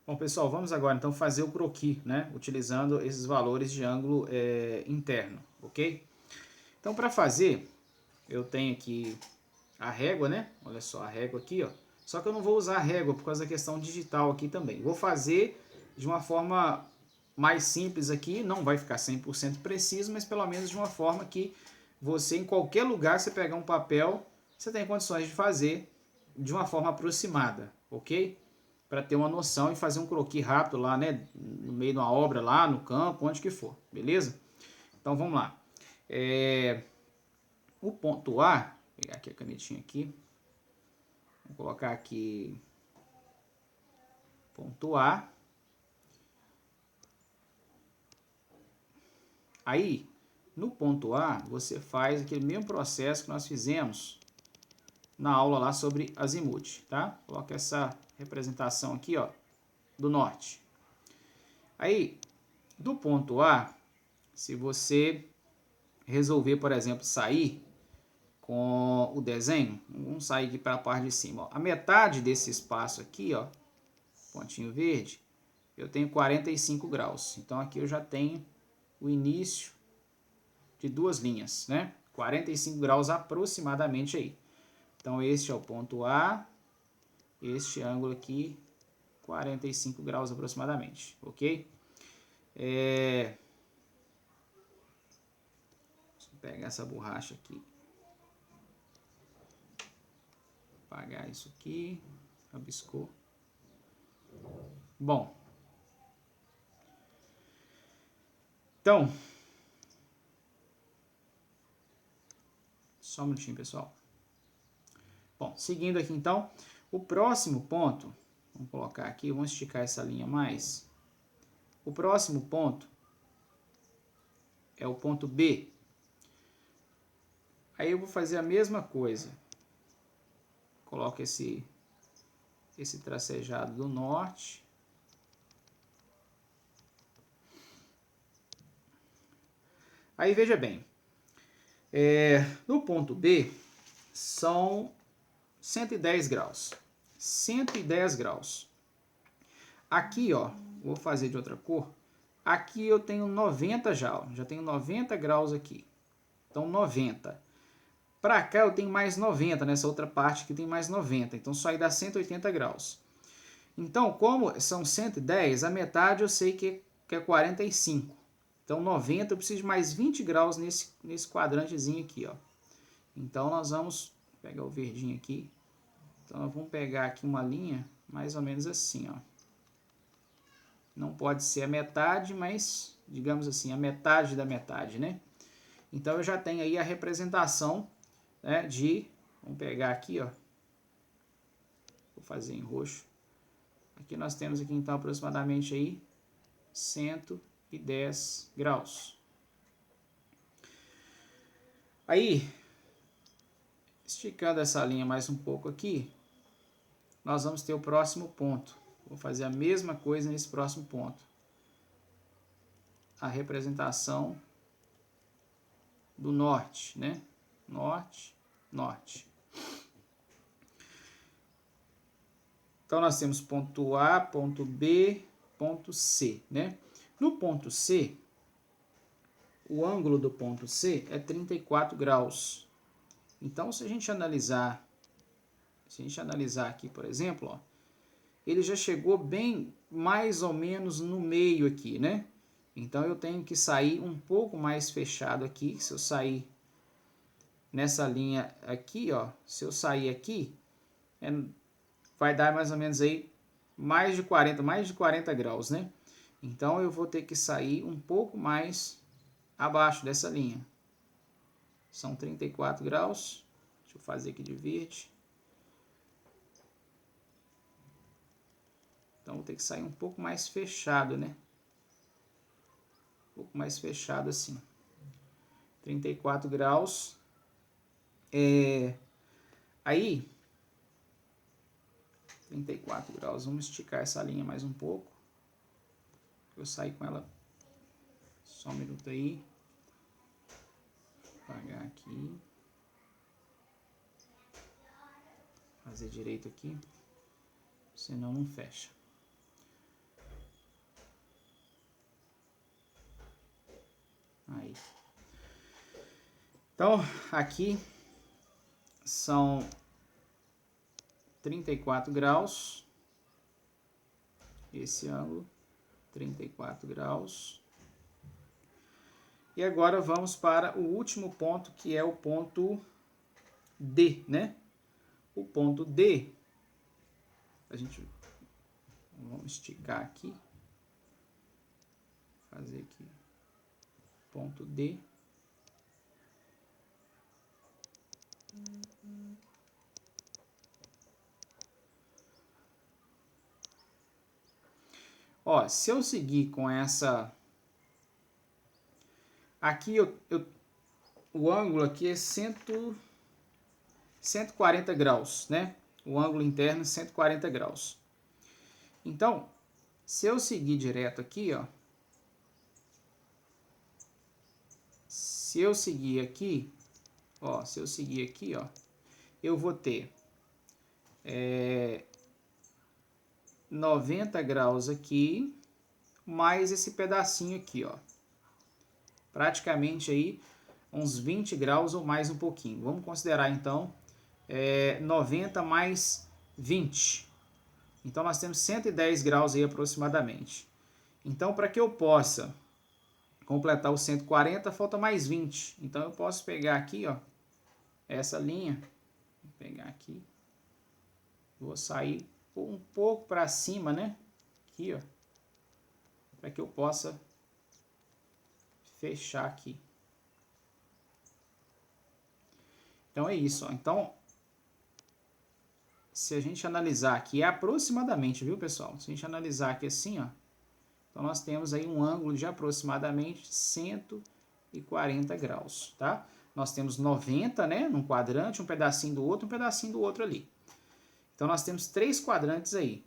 Bom, pessoal, vamos agora então fazer o croquis, né? Utilizando esses valores de ângulo interno, ok? Então, para fazer, eu tenho aqui a régua, né? Olha só a régua aqui, ó. Só que eu não vou usar a régua por causa da questão digital aqui também. Vou fazer de uma forma mais simples aqui, não vai ficar 100% preciso, mas pelo menos de uma forma que você, em qualquer lugar, você pegar um papel, você tem condições de fazer de uma forma aproximada, ok? Para ter uma noção e fazer um croquis rápido lá, né? No meio de uma obra lá, no campo, onde que for, beleza? Então vamos lá. O ponto A, vou pegar aqui a canetinha aqui, vou colocar aqui ponto A. Aí, no ponto A, você faz aquele mesmo processo que nós fizemos na aula lá sobre azimuth, tá? Coloca essa representação aqui, ó, do norte. Aí, do ponto A, se você resolver, por exemplo, sair com o desenho, vamos sair aqui para a parte de cima, ó. A metade desse espaço aqui, ó, pontinho verde, eu tenho 45 graus. Então aqui eu já tenho o início de duas linhas, né? 45 graus aproximadamente aí. Então este é o ponto A, este ângulo aqui, 45 graus aproximadamente, ok? Deixa eu pegar essa borracha aqui. Apagar isso aqui, rabiscou. Bom, então, só um minutinho, pessoal. Bom, seguindo aqui então, o próximo ponto, vamos colocar aqui, vamos esticar essa linha mais. O próximo ponto é o ponto B. Aí eu vou fazer a mesma coisa. Coloco esse tracejado do norte. Aí veja bem, no ponto B são 110 graus. 110 graus. Aqui, ó, vou fazer de outra cor. Aqui eu tenho 90 já tenho 90 graus aqui. Então 90. Para cá eu tenho mais 90, nessa outra parte aqui tem mais 90. Então isso aí dá 180 graus. Então, como são 110, a metade eu sei que é 45. Então 90 eu preciso de mais 20 graus nesse quadrantezinho aqui, ó. Então nós vamos pegar o verdinho aqui. Então nós vamos pegar aqui uma linha mais ou menos assim, ó. Não pode ser a metade, mas digamos assim, a metade da metade, né? Então eu já tenho aí a representação, né, vamos pegar aqui, ó. Vou fazer em roxo. Aqui nós temos aqui então aproximadamente aí 110 graus. Aí, esticando essa linha mais um pouco aqui, nós vamos ter o próximo ponto. Vou fazer a mesma coisa nesse próximo ponto. A representação do norte, né? Norte, norte. Então nós temos ponto A, ponto B, ponto C, né? No ponto C, o ângulo do ponto C é 34 graus. Então se a gente analisar aqui, por exemplo, ó, ele já chegou bem mais ou menos no meio aqui, né? Então eu tenho que sair um pouco mais fechado aqui. Se eu sair nessa linha aqui, ó, se eu sair aqui, vai dar mais ou menos aí mais de 40 graus, né? Então eu vou ter que sair um pouco mais abaixo dessa linha. São 34 graus. Deixa eu fazer aqui de verde. Então vou ter que sair um pouco mais fechado, né? Um pouco mais fechado assim. 34 graus. Aí, 34 graus. Vamos esticar essa linha mais um pouco. Eu saí com ela. Só um minuto aí. Vou apagar aqui. Fazer direito aqui. Senão não fecha. Aí. Então, aqui são 34 graus. Esse ângulo, 34 graus. E agora vamos para o último ponto, que é o ponto D, né? O ponto D, vamos esticar aqui, fazer aqui, ponto D. Ó, se eu seguir com essa... Aqui o ângulo aqui é 140 graus, né? O ângulo interno é 140 graus. Então, se eu seguir direto aqui, ó. Se eu seguir aqui, ó, eu vou ter 90 graus aqui, mais esse pedacinho aqui, ó. Praticamente aí uns 20 graus ou mais um pouquinho. Vamos considerar então 90 mais 20. Então nós temos 110 graus aí aproximadamente. Então para que eu possa completar os 140, falta mais 20. Então eu posso pegar aqui, ó, essa linha, vou pegar aqui, vou sair um pouco para cima, né? Aqui, ó, para que eu possa fechar aqui. Então é isso, ó. Então, se a gente analisar aqui, é aproximadamente, viu, pessoal? Se a gente analisar aqui assim, ó, então nós temos aí um ângulo de aproximadamente 140 graus, tá? Nós temos 90, né, num quadrante, um pedacinho do outro ali. Então nós temos 3 quadrantes aí,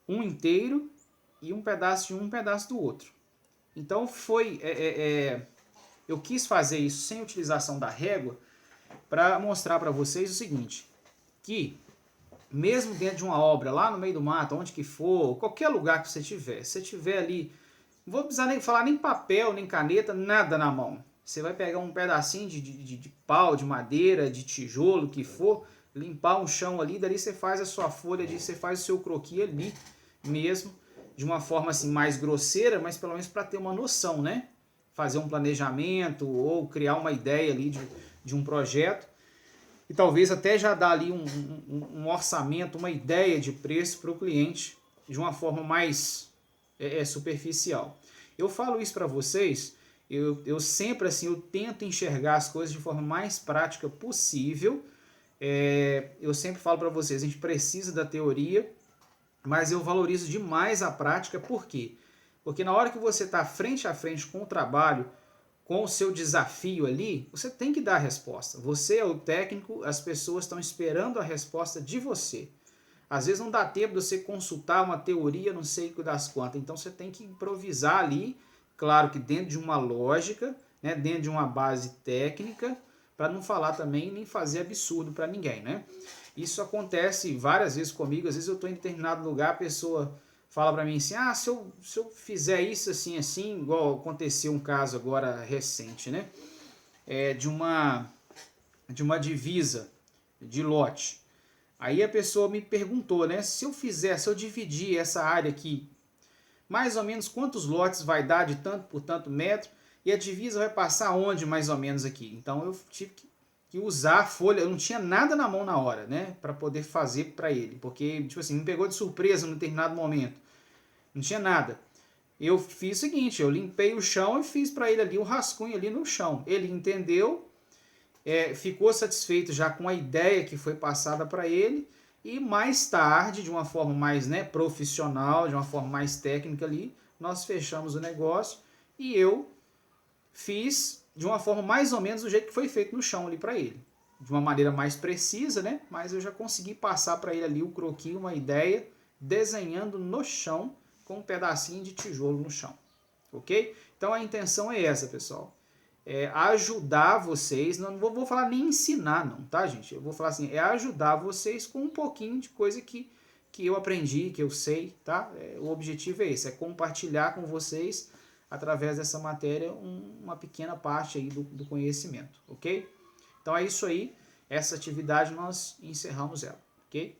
um inteiro e um pedaço de um pedaço do outro. Então eu quis fazer isso sem utilização da régua para mostrar para vocês o seguinte, que mesmo dentro de uma obra, lá no meio do mato, onde que for, qualquer lugar que você tiver ali, não vou precisar nem falar nem papel, nem caneta, nada na mão. Você vai pegar um pedacinho de pau, de madeira, de tijolo, que for, limpar um chão ali, dali você faz a sua folha, você faz o seu croquis ali mesmo, de uma forma assim mais grosseira, mas pelo menos para ter uma noção, né? Fazer um planejamento ou criar uma ideia ali de um projeto. E talvez até já dar ali um orçamento, uma ideia de preço para o cliente de uma forma mais superficial. Eu falo isso para vocês, eu sempre assim, eu tento enxergar as coisas de forma mais prática possível. Eu sempre falo para vocês, a gente precisa da teoria, mas eu valorizo demais a prática. Por quê? Porque na hora que você está frente a frente com o trabalho, com o seu desafio ali, você tem que dar a resposta. Você é o técnico, as pessoas estão esperando a resposta de você. Às vezes não dá tempo de você consultar uma teoria, não sei das quantas. Então você tem que improvisar ali, claro que dentro de uma lógica, né, dentro de uma base técnica, para não falar também nem fazer absurdo para ninguém, né? Isso acontece várias vezes comigo. Às vezes eu estou em determinado lugar, a pessoa fala para mim assim, se eu fizer isso assim, igual aconteceu um caso agora recente, né? De uma divisa de lote. Aí a pessoa me perguntou, né? Se eu dividir essa área aqui, mais ou menos quantos lotes vai dar de tanto por tanto metro, e a divisa vai passar onde mais ou menos aqui? Então eu tive que usar a folha, eu não tinha nada na mão na hora, né? Para poder fazer para ele, porque, tipo assim, me pegou de surpresa num determinado momento. Não tinha nada. Eu fiz o seguinte, eu limpei o chão e fiz para ele ali um rascunho ali no chão. Ele entendeu, ficou satisfeito já com a ideia que foi passada para ele, e mais tarde, de uma forma mais profissional, de uma forma mais técnica ali, nós fechamos o negócio e eu fiz de uma forma mais ou menos do jeito que foi feito no chão ali para ele. De uma maneira mais precisa, né? Mas eu já consegui passar para ele ali o croquis, uma ideia, desenhando no chão, com um pedacinho de tijolo no chão, ok? Então a intenção é essa, pessoal, ajudar vocês, não vou falar nem ensinar não, tá, gente? Eu vou falar assim, ajudar vocês com um pouquinho de coisa que eu aprendi, que eu sei, tá? O objetivo é esse, é compartilhar com vocês através dessa matéria, uma pequena parte aí do conhecimento, ok? Então é isso aí, essa atividade nós encerramos ela, ok?